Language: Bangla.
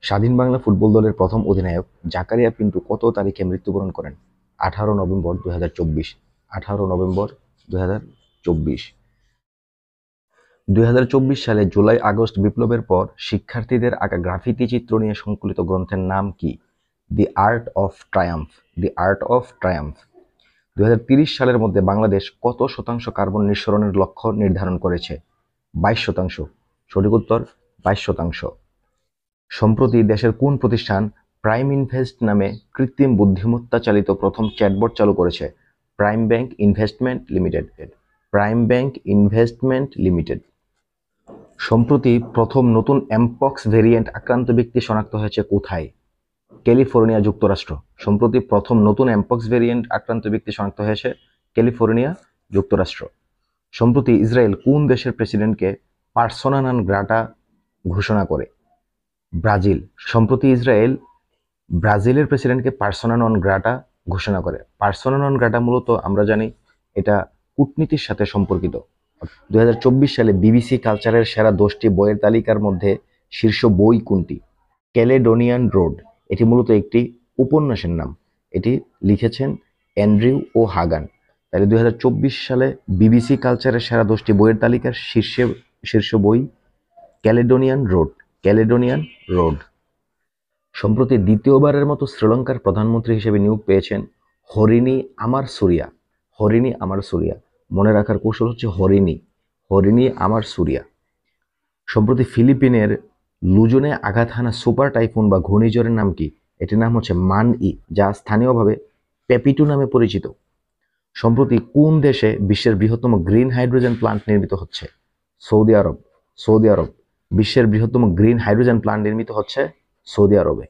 স্বাধীন বাংলা ফুটবল দলের প্রথম অধিনায়ক জাকারিয়া পিন্টু কত তারিখে মৃত্যুবরণ করেন? 18 নভেম্বর 2024। 18 নভেম্বর 2024। 2024 সালে জুলাই-আগস্ট বিপ্লবের পর শিক্ষার্থীদের আঁকা গ্রাফিতি চিত্র নিয়ে সংকলিত গ্রন্থের নাম কি? দি art of Triumf. The art of Triumf. 2030 সালের মধ্যে বাংলাদেশ কত শতাংশ কার্বন নিঃসরণের লক্ষ্য নির্ধারণ করেছে? 22%। সঠিক উত্তর 22%। সম্প্রতি দেশের কোন প্রতিষ্ঠান প্রাইম ইনভেস্ট নামে কৃত্রিম বুদ্ধিমত্তা চালিত প্রথম চ্যাটবট চালু করেছে? Prime bank investment limited. Prime bank investment limited. সম্প্রতি প্রথম নতুন এমপক্স ভেরিয়েন্ট আক্রান্ত ব্যক্তি শনাক্ত হয়েছে কোথায়? ক্যালিফোর্নিয়া, যুক্তরাষ্ট্র। সম্প্রতি প্রথম নতুন এমপক্স ভেরিয়েন্ট আক্রান্ত ব্যক্তি শনাক্ত হয়েছে ক্যালিফোর্নিয়া, যুক্তরাষ্ট্র। সম্প্রতি ইসরায়েল কোন দেশের প্রেসিডেন্টকে পার্সোনা নন গ্রাটা ঘোষণা করে? ব্রাজিল। সম্প্রতি ইসরায়েল ব্রাজিলের প্রেসিডেন্টকে পার্সোনা নন গ্রাটা ঘোষণা করে। পার্সোনা নন গ্রাটা মূলত আমরা জানি এটা কূটনীতির সাথে সম্পর্কিত। 2024 সালে বিবিসি কালচারের সেরা 10টি বইয়ের তালিকার মধ্যে শীর্ষ বই কোনটি? Caledonian road. এটি মূলত একটি উপন্যাসের নাম। এটি লিখেছেন অ্যান্ড্রিউ ও হাগান। তাহলে 2024 সালে বিবিসি কালচারের সেরা 10টি বইয়ের তালিকার শীর্ষ বই ক্যালেডোনিয়ান রোড। Caledonian road. সম্প্রতি দ্বিতীয়বারের মতো শ্রীলঙ্কার প্রধানমন্ত্রী হিসেবে নিয়োগ পেয়েছেন হরিণী আমারসুরিয়া। হরিণী আমারসুরিয়া। মনে রাখার কৌশল হচ্ছে হরিণী। হরিণী আমারসুরিয়া। সম্প্রতি ফিলিপিনের লুজনে আঘাত হানা সুপার টাইফুন বা ঘূর্ণিঝড়ের নাম কি? এটির নাম হচ্ছে মান-ই, যা স্থানীয়ভাবে পেপিটু নামে পরিচিত। সম্প্রতি কোন দেশে বিশ্বের বৃহত্তম গ্রিন হাইড্রোজেন প্লান্ট নির্মিত হচ্ছে? সৌদি আরব। সৌদি আরব। বিশ্বের বৃহত্তম গ্রিন হাইড্রোজেন প্লান্ট নির্মিত হচ্ছে সৌদি আরবে।